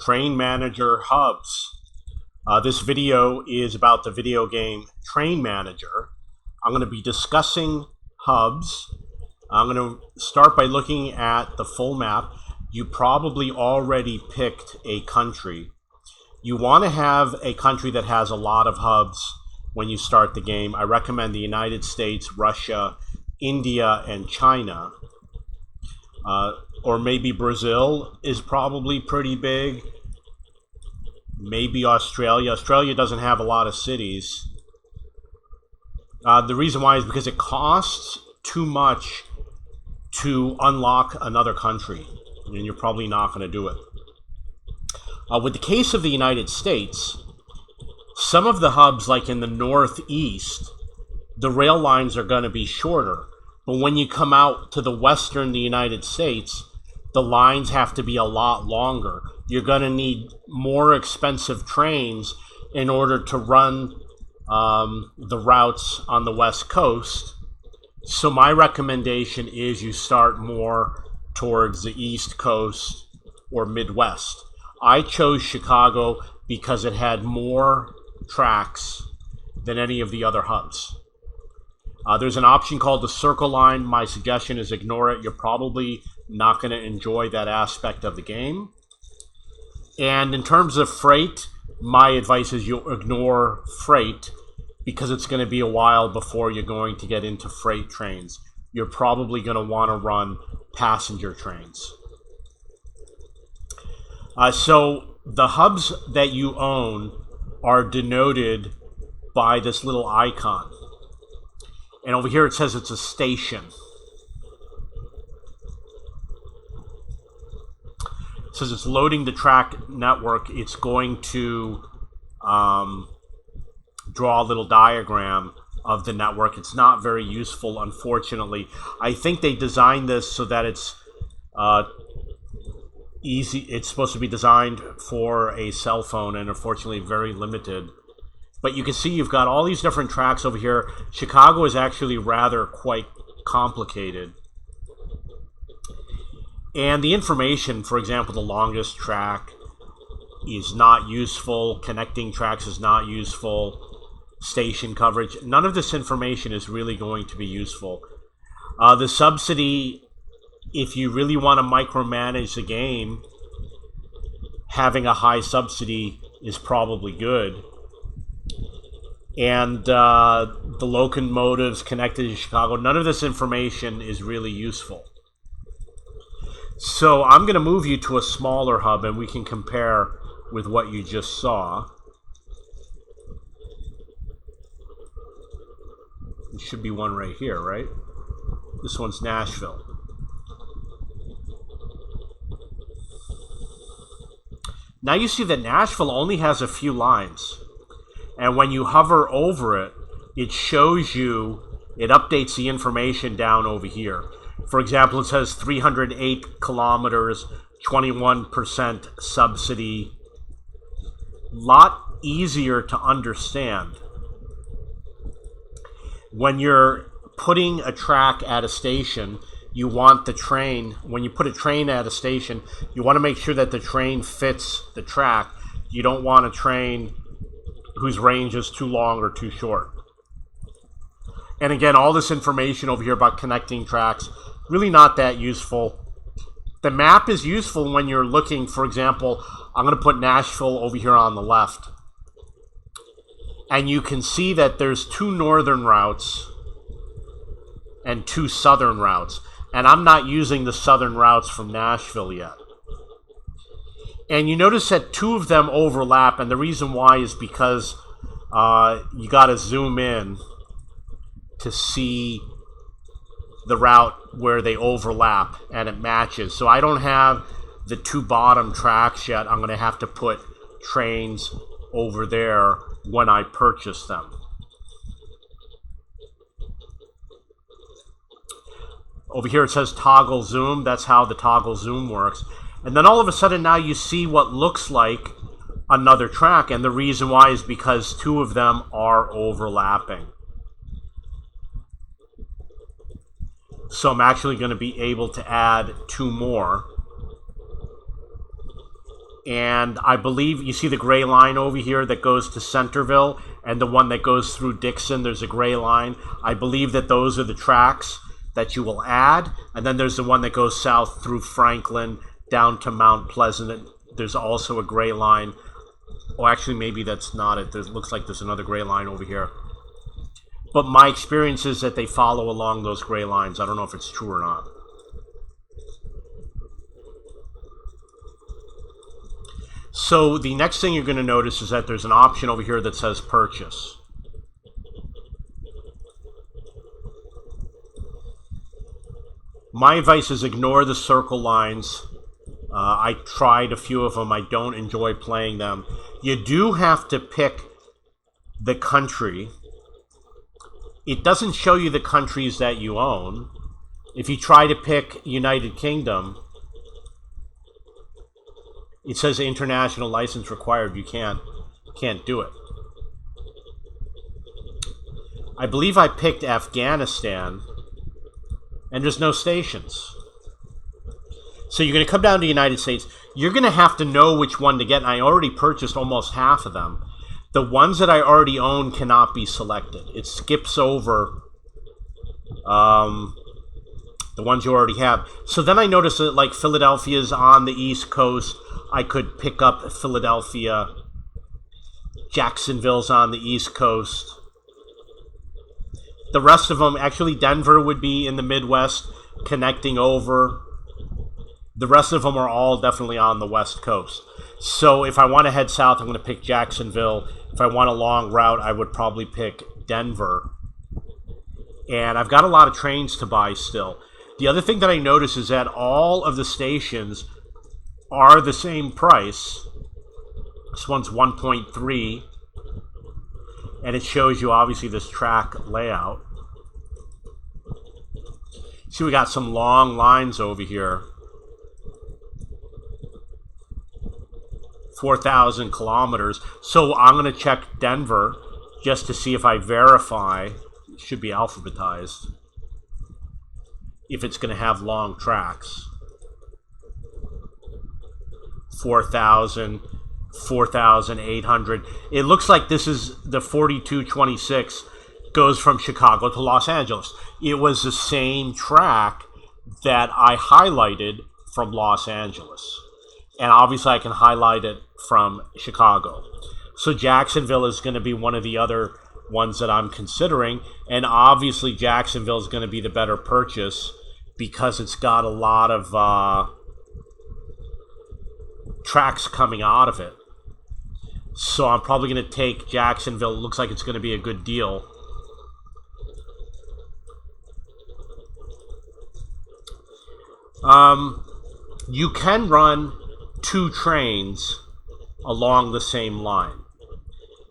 Train Manager hubs. This video is about the video game Train Manager. I'm going to be discussing hubs. I'm going to start by looking at the full map. You probably already picked a country. You want to have a country that has a lot of hubs when you start the game. I recommend the United States, Russia, India, and China. Or maybe Brazil is probably pretty big. Maybe Australia. Australia doesn't have a lot of cities. The reason why is because it costs too much to unlock another country, and you're probably not going to do it. With the case of the United States, some of the hubs, like in the Northeast, the rail lines are going to be shorter. But when you come out to the western the United States, the lines have to be a lot longer. You're going to need more expensive trains in order to run the routes on the West Coast. So my recommendation is you start more towards the East Coast or Midwest. I chose Chicago because it had more tracks than any of the other hubs. There's an option called the Circle Line. My suggestion is ignore it. You're probably not going to enjoy that aspect of the game. And in terms of freight, my advice is you ignore freight because it's going to be a while before you're going to get into freight trains. You're probably going to want to run passenger trains. So the hubs that you own are denoted by this little icon. And over here it says it's a station. It says it's loading the track network. It's going to draw a little diagram of the network. It's not very useful, unfortunately. I think they designed this so that it's easy. It's supposed to be designed for a cell phone, and unfortunately very limited. But you can see you've got all these different tracks over here. Chicago is actually rather quite complicated. And the information, for example, the longest track is not useful. Connecting tracks is not useful. Station coverage. None of this information is really going to be useful. The subsidy, if you really want to micromanage the game, having a high subsidy is probably good. And the locomotives connected to Chicago, none of this information is really useful. So I'm going to move you to a smaller hub and we can compare with what you just saw. There should be one right here, right? This one's Nashville. Now you see that Nashville only has a few lines. And when you hover over it, it shows you, it updates the information down over here. For example, it says 308 kilometers, 21% subsidy. Lot easier to understand. When you're putting a track at a station, you want the train, when you put a train at a station, you want to make sure that the train fits the track. You don't want a train whose range is too long or too short. And again, all this information over here about connecting tracks, really not that useful. The map is useful when you're looking, for example, I'm going to put Nashville over here on the left. And you can see that there's two northern routes and two southern routes. And I'm not using the southern routes from Nashville yet. And you notice that two of them overlap, and the reason why is because you got to zoom in to see the route where they overlap, and it matches. So I don't have the two bottom tracks yet. I'm going to have to put trains over there when I purchase them. Over here it says toggle zoom. That's how the toggle zoom works. And then all of a sudden now you see what looks like another track, and the reason why is because two of them are overlapping. So I'm actually going to be able to add two more. And I believe you see the gray line over here that goes to Centerville, and the one that goes through Dixon, there's a gray line. I believe that those are the tracks that you will add. And then there's the one that goes south through Franklin down to Mount Pleasant. There's also a gray line. Oh, actually, maybe that's not it. It looks like there's another gray line over here. But my experience is that they follow along those gray lines. I don't know if it's true or not. So the next thing you're going to notice is that there's an option over here that says purchase. My advice is ignore the circle lines. I tried a few of them. I don't enjoy playing them. You do have to pick the country. It doesn't show you the countries that you own. If you try to pick United Kingdom, it says international license required. You can't do it. I believe I picked Afghanistan, and there's no stations. So you're going to come down to the United States. You're going to have to know which one to get. And I already purchased almost half of them. The ones that I already own cannot be selected. It skips over the ones you already have. So then I noticed that like Philadelphia's on the East Coast. I could pick up Philadelphia. Jacksonville's on the East Coast. The rest of them, actually Denver would be in the Midwest, connecting over. The rest of them are all definitely on the West Coast. So if I want to head south, I'm going to pick Jacksonville. If I want a long route, I would probably pick Denver. And I've got a lot of trains to buy still. The other thing that I notice is that all of the stations are the same price. This one's 1.3. And it shows you obviously this track layout. See, we got some long lines over here. 4,000 kilometers. So I'm going to check Denver just to see if I verify. It should be alphabetized. If it's going to have long tracks. 4,000, 4,800. It looks like this is the 4226 goes from Chicago to Los Angeles. It was the same track that I highlighted from Los Angeles. And obviously I can highlight it from Chicago. So Jacksonville is going to be one of the other ones that I'm considering. And obviously Jacksonville is going to be the better purchase because it's got a lot of tracks coming out of it. So I'm probably going to take Jacksonville. It looks like it's going to be a good deal. You can run 2 trains along the same line.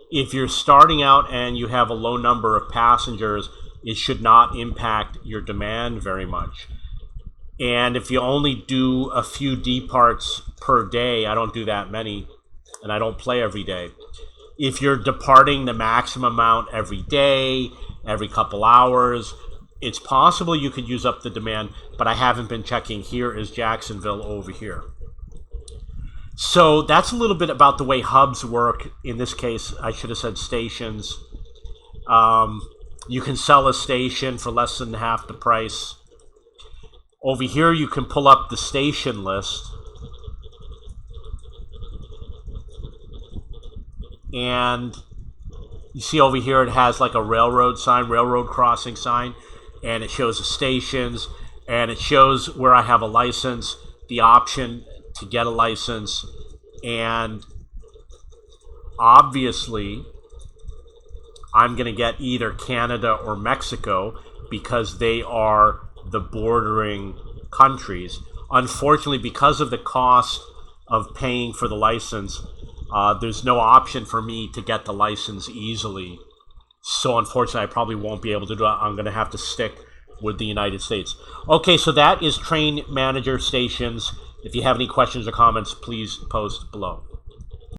If you're starting out and you have a low number of passengers, it should not impact your demand very much. And if you only do a few departs per day, I don't do that many, and I don't play every day. If you're departing the maximum amount every day, every couple hours, it's possible you could use up the demand, but I haven't been checking. Here is Jacksonville over here. So that's a little bit about the way hubs work. In this case, I should have said stations. You can sell a station for less than half the price. Over here, you can pull up the station list. And you see over here, it has like a railroad sign, railroad crossing sign. And it shows the stations. And it shows where I have a license, the option to get a license. And obviously, I'm going to get either Canada or Mexico because they are the bordering countries. Unfortunately, because of the cost of paying for the license, there's no option for me to get the license easily. So unfortunately, I probably won't be able to do it. I'm going to have to stick with the United States. Okay, so that is Train Manager Stations. If you have any questions or comments, please post below.